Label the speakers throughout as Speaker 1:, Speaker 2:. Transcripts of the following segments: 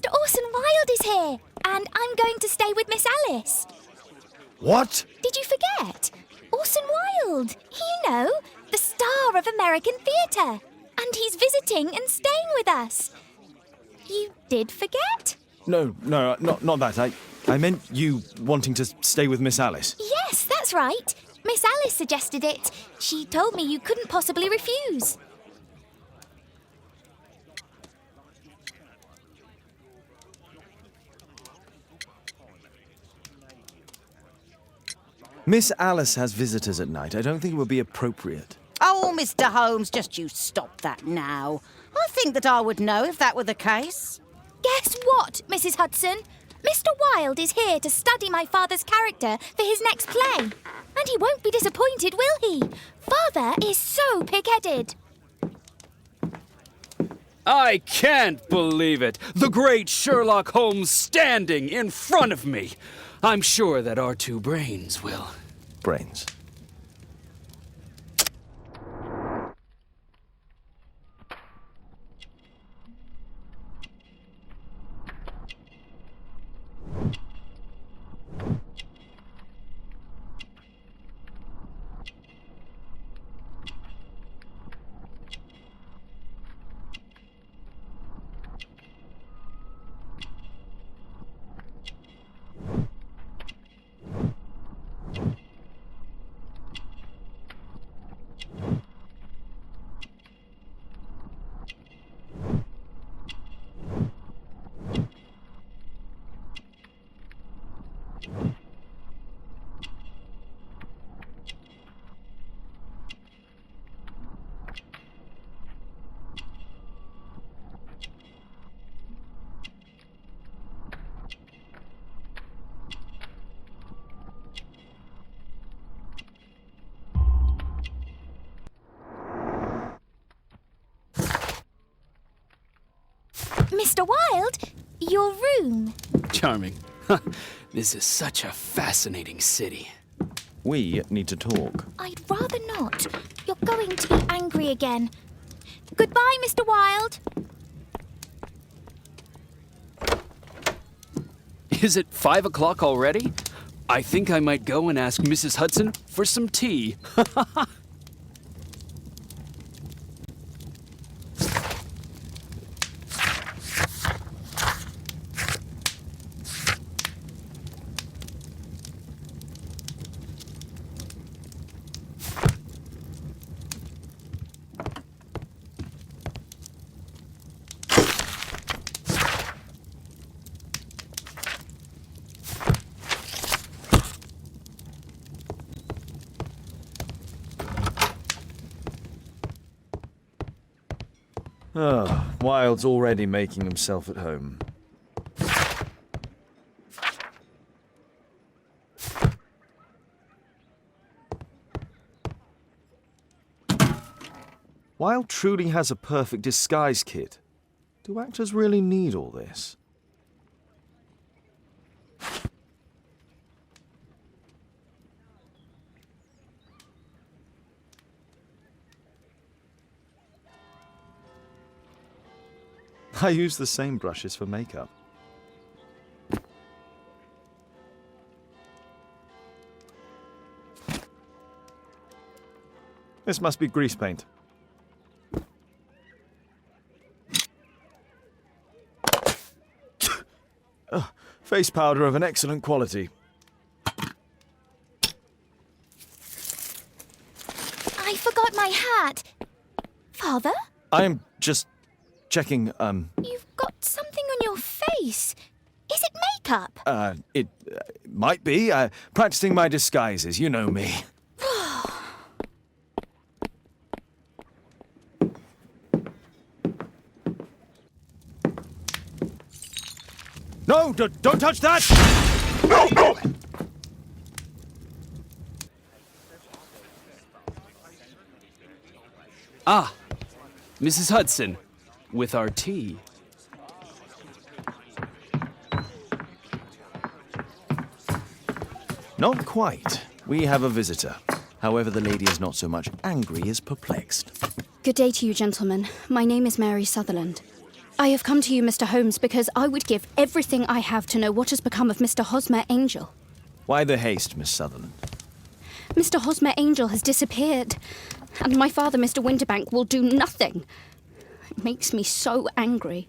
Speaker 1: Mr. Orson Wilde is here, and I'm going to stay with Miss Alice.
Speaker 2: What?
Speaker 1: Did you forget? Orson Wilde, you know, the star of American theatre. And he's visiting and staying with us. You did forget?
Speaker 2: No, not that. I meant you wanting to stay with Miss Alice.
Speaker 1: Yes, that's right. Miss Alice suggested it. She told me you couldn't possibly refuse.
Speaker 2: Miss Alice has visitors at night. I don't think it would be appropriate.
Speaker 3: Oh, Mr. Holmes, just you stop that now. I think that I would know if that were the case.
Speaker 1: Guess what, Mrs. Hudson? Mr. Wilde is here to study my father's character for his next play. And he won't be disappointed, will he? Father is so pig-headed.
Speaker 4: I can't believe it! The great Sherlock Holmes standing in front of me! I'm sure that our two brains will...
Speaker 2: Brains.
Speaker 1: Mr. Wilde, your room.
Speaker 4: Charming. This is such a fascinating city.
Speaker 2: We need to talk.
Speaker 1: I'd rather not. You're going to be angry again. Goodbye, Mr. Wilde.
Speaker 4: Is it 5 o'clock already? I think I might go and ask Mrs. Hudson for some tea.
Speaker 2: Oh, Wilde's already making himself at home. Wilde truly has a perfect disguise kit. Do actors really need all this? I use the same brushes for makeup. This must be grease paint. Face powder of an excellent quality.
Speaker 1: I forgot my hat. Father?
Speaker 2: I'm just checking,
Speaker 1: You've got something on your face. Is it makeup?
Speaker 2: It might be. Practicing my disguises, you know me. No, don't touch that! No!
Speaker 4: Ah, Mrs. Hudson, with our tea.
Speaker 2: Not quite. We have a visitor. However, the lady is not so much angry as perplexed.
Speaker 5: Good day to you, gentlemen. My name is Mary Sutherland. I have come to you, Mr. Holmes, because I would give everything I have to know what has become of Mr. Hosmer Angel.
Speaker 2: Why the haste, Miss Sutherland?
Speaker 5: Mr. Hosmer Angel has disappeared, and my father, Mr. Winterbank, will do nothing. It makes me so angry.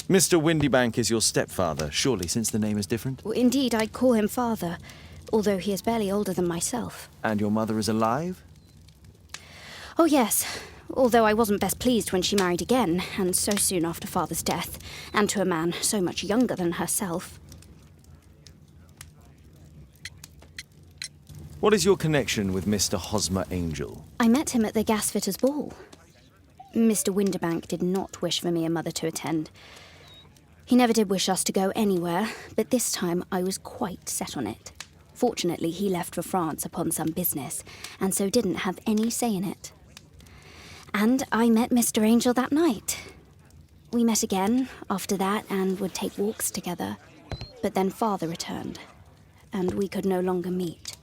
Speaker 2: Mr. Windybank is your stepfather, surely, since the name is different?
Speaker 5: Well, indeed, I call him father, although he is barely older than myself.
Speaker 2: And your mother is alive?
Speaker 5: Oh, yes, although I wasn't best pleased when she married again, and so soon after father's death, and to a man so much younger than herself.
Speaker 2: What is your connection with Mr. Hosmer Angel?
Speaker 5: I met him at the gasfitter's ball. Mr. Winterbank did not wish for me and Mother to attend. He never did wish us to go anywhere, but this time I was quite set on it. Fortunately, he left for France upon some business, and so didn't have any say in it. And I met Mr. Angel that night. We met again after that and would take walks together. But then Father returned, and we could no longer meet.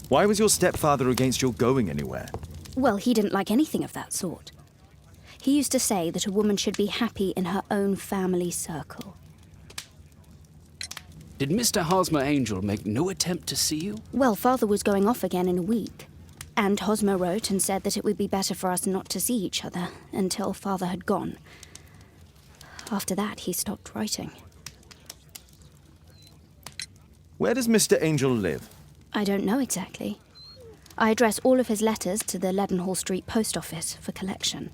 Speaker 2: Why was your stepfather against your going anywhere?
Speaker 5: Well, he didn't like anything of that sort. He used to say that a woman should be happy in her own family circle.
Speaker 4: Did Mr. Hosmer Angel make no attempt to see you?
Speaker 5: Well, Father was going off again in a week, and Hosmer wrote and said that it would be better for us not to see each other until Father had gone. After that, he stopped writing.
Speaker 2: Where does Mr. Angel live?
Speaker 5: I don't know exactly. I address all of his letters to the Leadenhall Street post office for collection.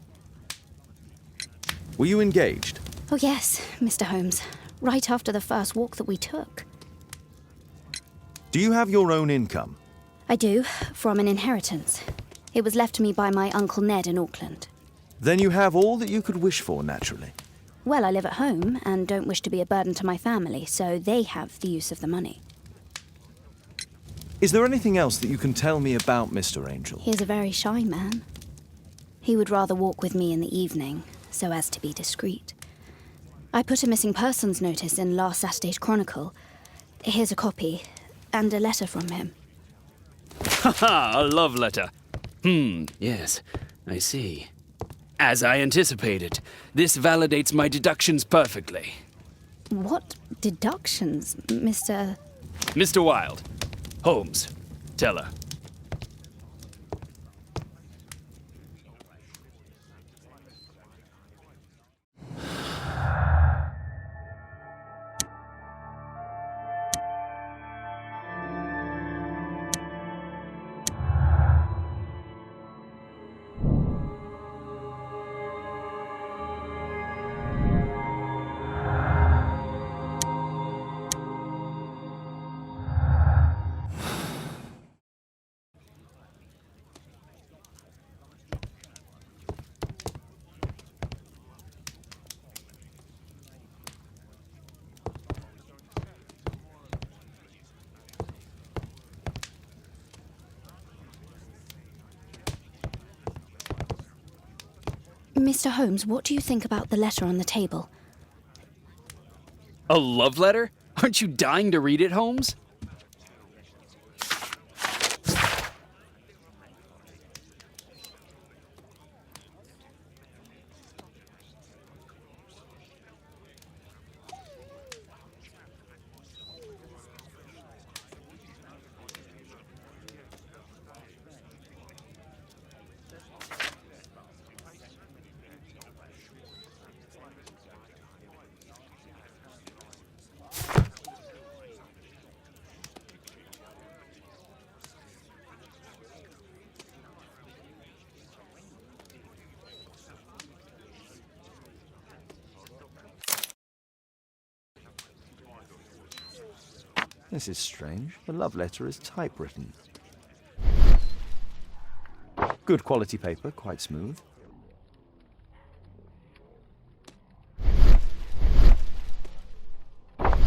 Speaker 2: Were you engaged?
Speaker 5: Oh yes, Mr. Holmes. Right after the first walk that we took.
Speaker 2: Do you have your own income?
Speaker 5: I do, from an inheritance. It was left to me by my Uncle Ned in Auckland.
Speaker 2: Then you have all that you could wish for, naturally.
Speaker 5: Well, I live at home and don't wish to be a burden to my family, so they have the use of the money.
Speaker 2: Is there anything else that you can tell me about Mr. Angel?
Speaker 5: He is a very shy man. He would rather walk with me in the evening, so as to be discreet. I put a missing persons notice in last Saturday's Chronicle. Here's a copy, and a letter from him.
Speaker 4: Ha! A love letter. Yes, I see. As I anticipated, this validates my deductions perfectly.
Speaker 5: What deductions, Mr.
Speaker 4: Mr. Wilde. Holmes. Tell her.
Speaker 5: Mr. Holmes, what do you think about the letter on the table?
Speaker 4: A love letter? Aren't you dying to read it, Holmes?
Speaker 2: This is strange. The love letter is typewritten. Good quality paper, quite smooth.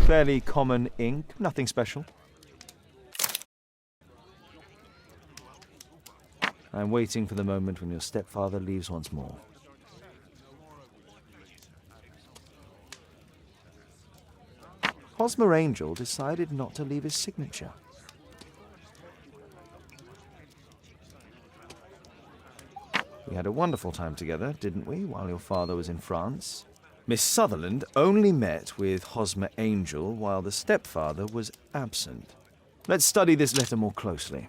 Speaker 2: Fairly common ink, nothing special. I'm waiting for the moment when your stepfather leaves once more. Hosmer Angel decided not to leave his signature. We had a wonderful time together, didn't we, while your father was in France? Miss Sutherland only met with Hosmer Angel while the stepfather was absent. Let's study this letter more closely.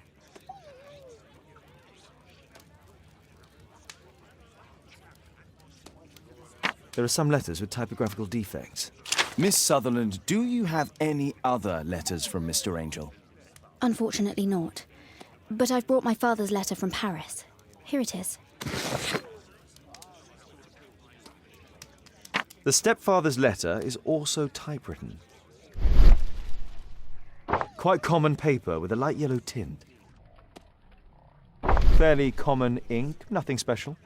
Speaker 2: There are some letters with typographical defects. Miss Sutherland, do you have any other letters from Mr. Angel?
Speaker 5: Unfortunately not. But I've brought my father's letter from Paris. Here it is.
Speaker 2: The stepfather's letter is also typewritten. Quite common paper with a light yellow tint. Fairly common ink, nothing special.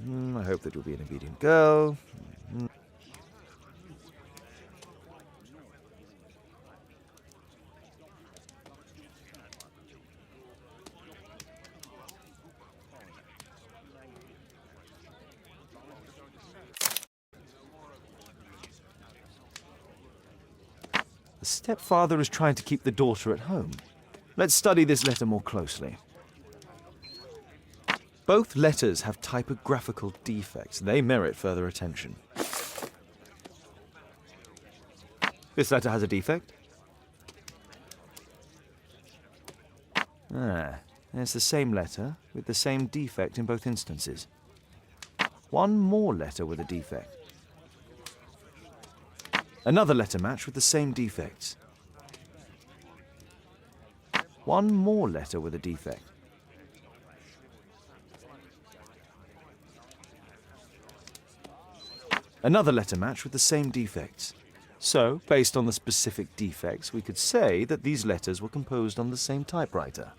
Speaker 2: I hope that you'll be an obedient girl. The stepfather is trying to keep the daughter at home. Let's study this letter more closely. Both letters have typographical defects. They merit further attention. This letter has a defect. It's the same letter with the same defect in both instances. One more letter with a defect. Another letter match with the same defects. One more letter with a defect. Another letter match with the same defects. So, based on the specific defects, we could say that these letters were composed on the same typewriter.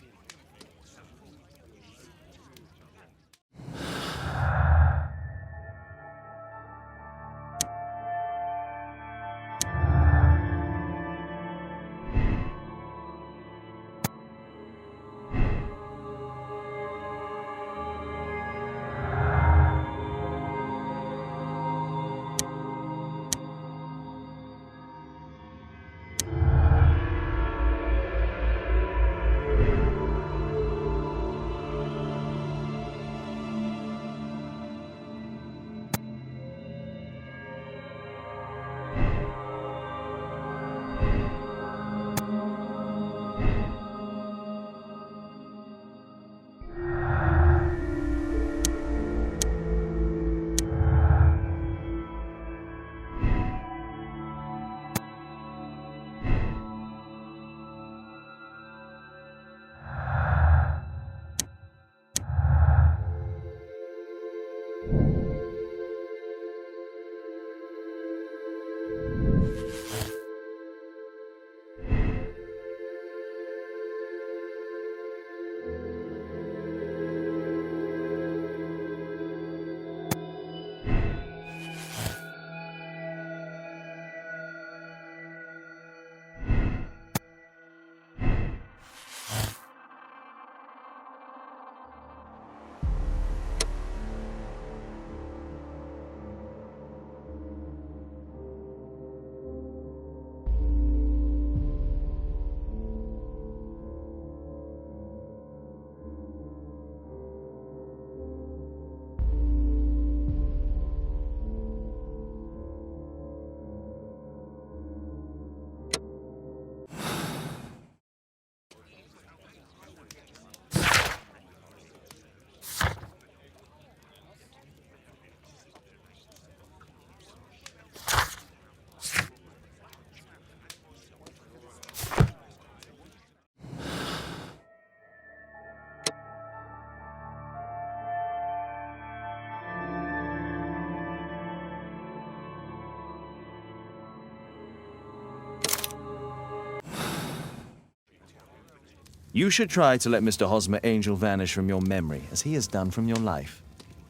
Speaker 2: You should try to let Mr. Hosmer Angel vanish from your memory, as he has done from your life.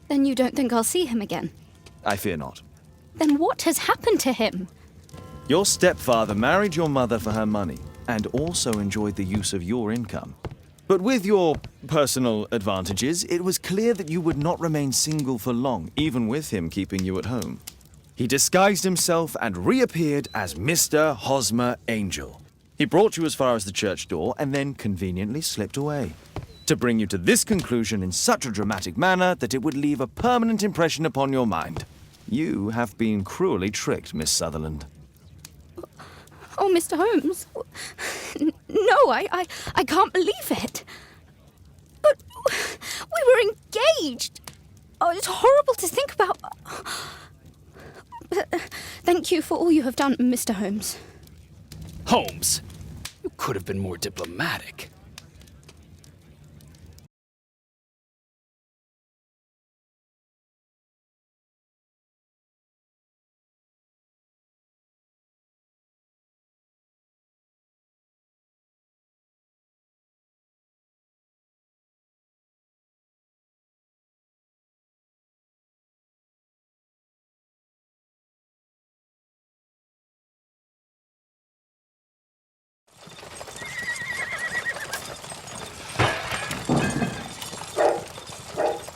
Speaker 5: Then you don't think I'll see him again?
Speaker 2: I fear not.
Speaker 5: Then what has happened to him?
Speaker 2: Your stepfather married your mother for her money, and also enjoyed the use of your income. But with your personal advantages, it was clear that you would not remain single for long, even with him keeping you at home. He disguised himself and reappeared as Mr. Hosmer Angel. He brought you as far as the church door and then conveniently slipped away, to bring you to this conclusion in such a dramatic manner that it would leave a permanent impression upon your mind. You have been cruelly tricked, Miss Sutherland.
Speaker 5: Oh, Mr. Holmes. No, I can't believe it. But we were engaged. Oh, it's horrible to think about. But thank you for all you have done, Mr. Holmes.
Speaker 4: Holmes, you could have been more diplomatic.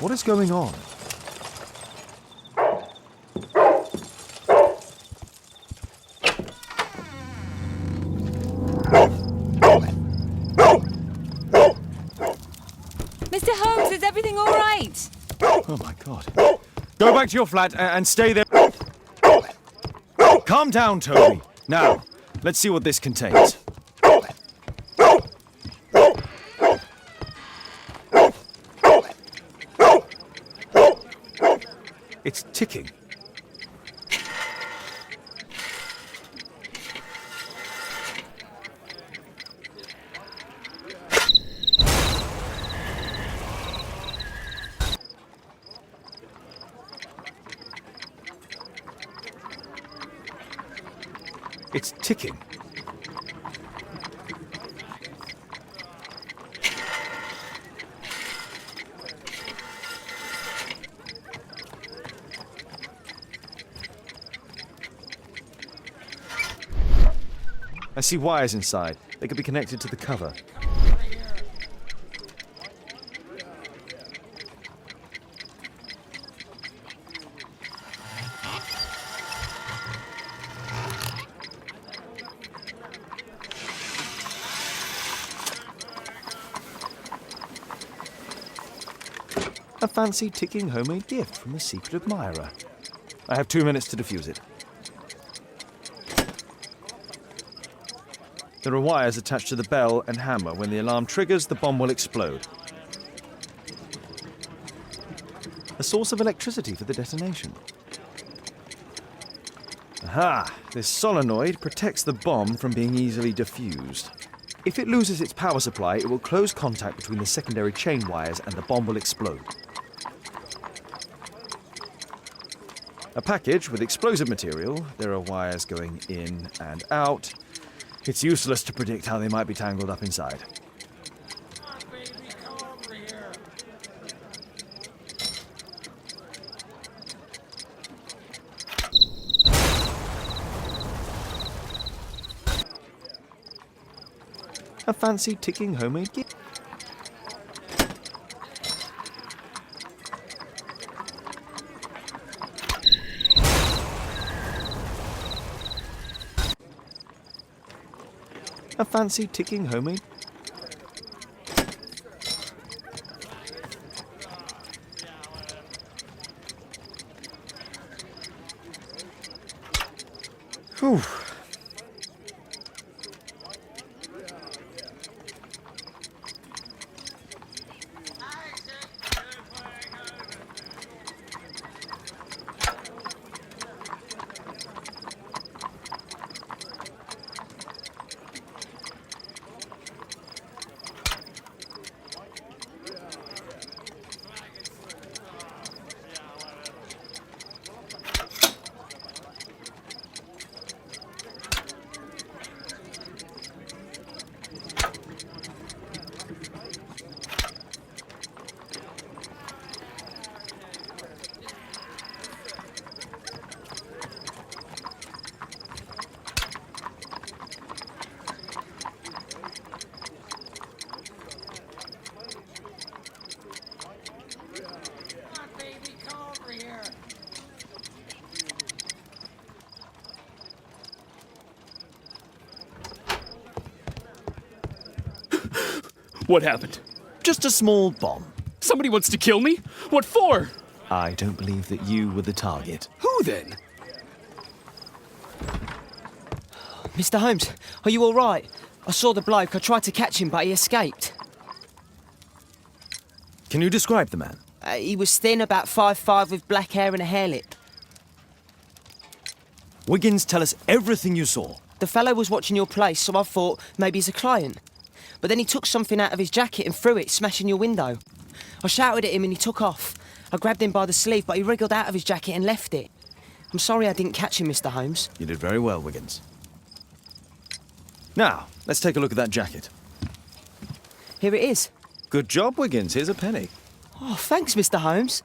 Speaker 2: What is going on?
Speaker 6: Mr. Holmes, is everything all right?
Speaker 2: Oh my God. Go back to your flat and stay there. Calm down, Toby. Now, let's see what this contains. It's ticking. It's ticking. I see wires inside. They could be connected to the cover. A fancy ticking homemade gift from a secret admirer. I have 2 minutes to defuse it. There are wires attached to the bell and hammer. When the alarm triggers, the bomb will explode. A source of electricity for the detonation. Aha! This solenoid protects the bomb from being easily diffused. If it loses its power supply, it will close contact between the secondary chain wires and the bomb will explode. A package with explosive material. There are wires going in and out. It's useless to predict how they might be tangled up inside. A fancy ticking homemade gift. A fancy ticking homemade. Whew.
Speaker 4: What happened?
Speaker 2: Just a small bomb.
Speaker 4: Somebody wants to kill me? What for?
Speaker 2: I don't believe that you were the target.
Speaker 4: Who then?
Speaker 7: Mr. Holmes, are you all right? I saw the bloke. I tried to catch him, but he escaped.
Speaker 2: Can you describe the man?
Speaker 7: He was thin, about 5'5", with black hair and a hair lip.
Speaker 2: Wiggins, tell us everything you saw.
Speaker 7: The fellow was watching your place, so I thought maybe he's a client. But then he took something out of his jacket and threw it, smashing your window. I shouted at him and he took off. I grabbed him by the sleeve, but he wriggled out of his jacket and left it. I'm sorry I didn't catch him, Mr. Holmes.
Speaker 2: You did very well, Wiggins. Now, let's take a look at that jacket.
Speaker 7: Here it is.
Speaker 2: Good job, Wiggins. Here's a penny.
Speaker 7: Oh, thanks, Mr. Holmes.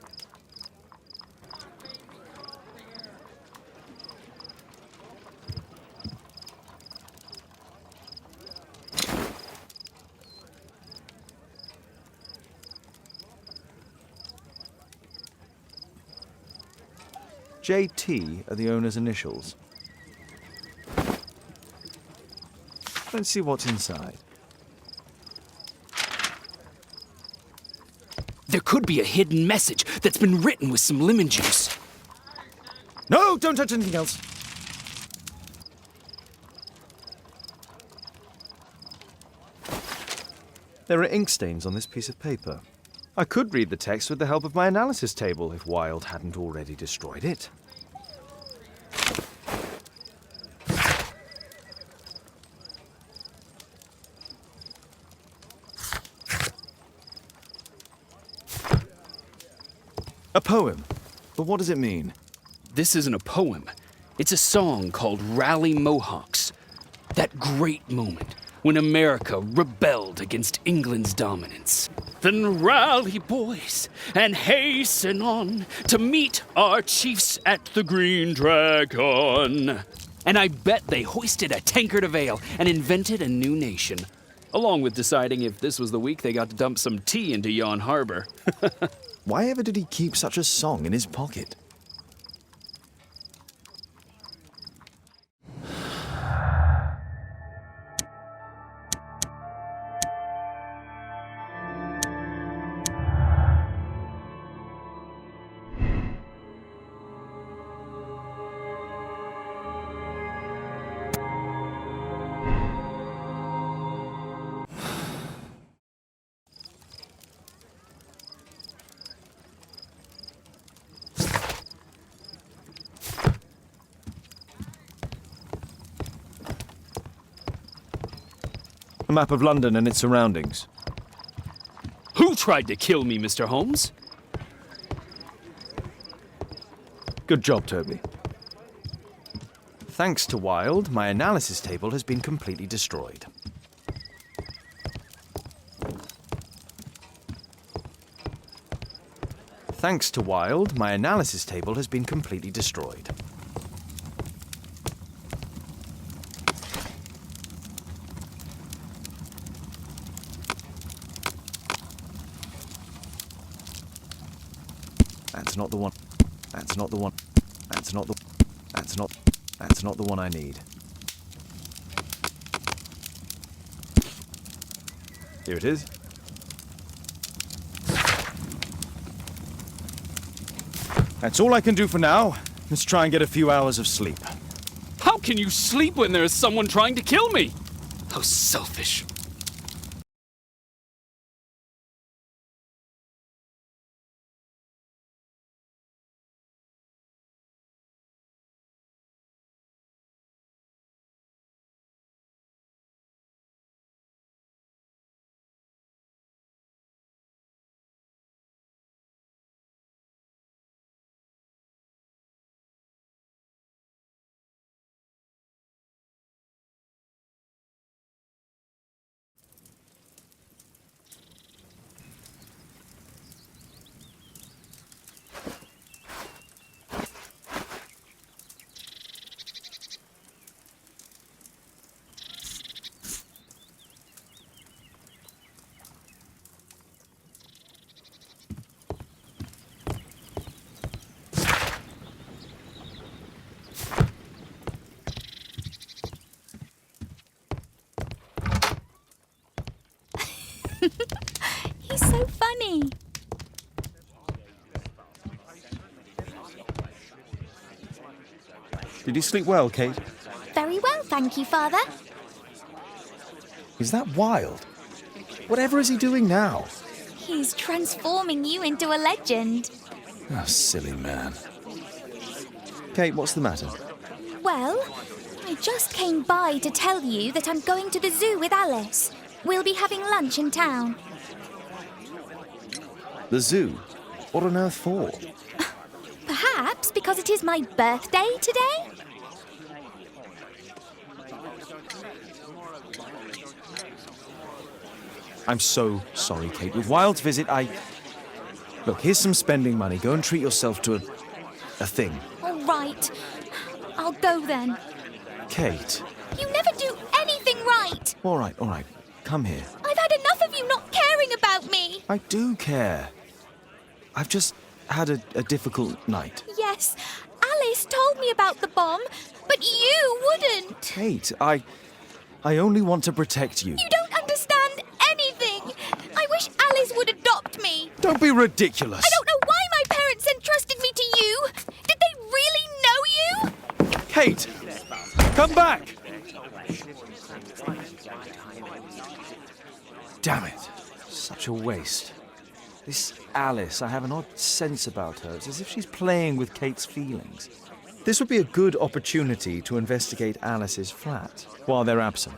Speaker 2: JT are the owner's initials. Let's see what's inside.
Speaker 4: There could be a hidden message that's been written with some lemon juice.
Speaker 2: No, don't touch anything else. There are ink stains on this piece of paper. I could read the text with the help of my analysis table if Wilde hadn't already destroyed it. A poem. But what does it mean?
Speaker 4: This isn't a poem. It's a song called Rally Mohawks. That great moment when America rebelled against England's dominance. Then rally, boys, and hasten on to meet our chiefs at the Green Dragon. And I bet they hoisted a tankard of ale and invented a new nation, along with deciding if this was the week they got to dump some tea into Yon Harbor.
Speaker 2: Why ever did he keep such a song in his pocket? A map of London and its surroundings.
Speaker 4: Who tried to kill me, Mr. Holmes?
Speaker 2: Good job, Toby. Thanks to Wilde, my analysis table has been completely destroyed. Thanks to Wilde, my analysis table has been completely destroyed. That's not the one. That's not the one. That's not the. That's not the one I need. Here it is. That's all I can do for now. Let's try and get a few hours of sleep.
Speaker 4: How can you sleep when there is someone trying to kill me? How selfish.
Speaker 1: He's so funny.
Speaker 2: Did you sleep well, Kate?
Speaker 1: Very well, thank you, Father.
Speaker 2: Is that Wilde? Whatever is he doing now?
Speaker 1: He's transforming you into a legend.
Speaker 2: Oh, silly man. Kate, what's the matter?
Speaker 1: Well, I just came by to tell you that I'm going to the zoo with Alice. We'll be having lunch in town.
Speaker 2: The zoo? What on earth for?
Speaker 1: Perhaps because it is my birthday today?
Speaker 2: I'm so sorry, Kate. With Wilde's visit, Look, here's some spending money. Go and treat yourself to a thing.
Speaker 1: All right. I'll go then.
Speaker 2: Kate.
Speaker 1: You never do anything right.
Speaker 2: All right. Come here.
Speaker 1: I've had enough of you not caring about me.
Speaker 2: I do care. I've just had a difficult night.
Speaker 1: Yes, Alice told me about the bomb, but you wouldn't.
Speaker 2: Kate, I only want to protect you.
Speaker 1: You don't understand anything. I wish Alice would adopt me.
Speaker 2: Don't be ridiculous.
Speaker 1: I don't know why my parents entrusted me to you. Did they really know you?
Speaker 2: Kate, come back. Damn it. Such a waste. This Alice, I have an odd sense about her. It's as if she's playing with Kate's feelings. This would be a good opportunity to investigate Alice's flat while they're absent.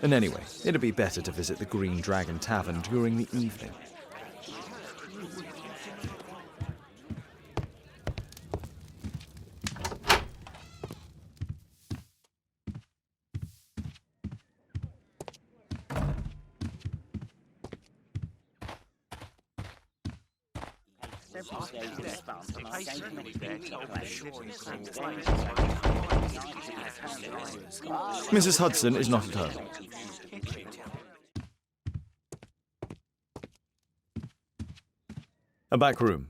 Speaker 2: And anyway, it'd be better to visit the Green Dragon Tavern during the evening. Mrs. Hudson is not at home. A back room.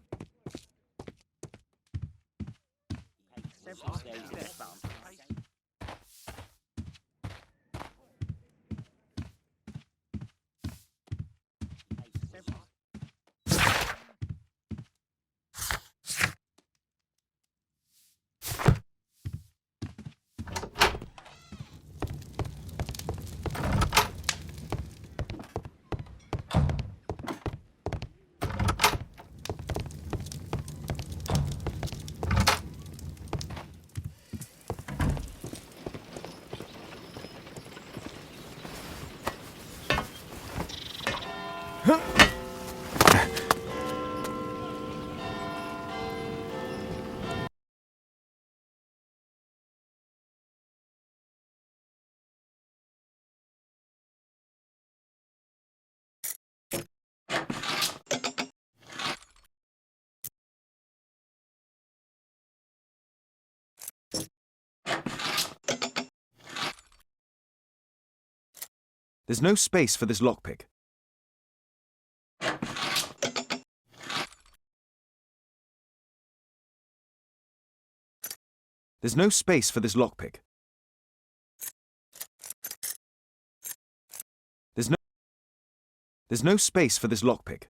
Speaker 2: There's no space for this lockpick. There's no space for this lockpick. There's no space for this lockpick.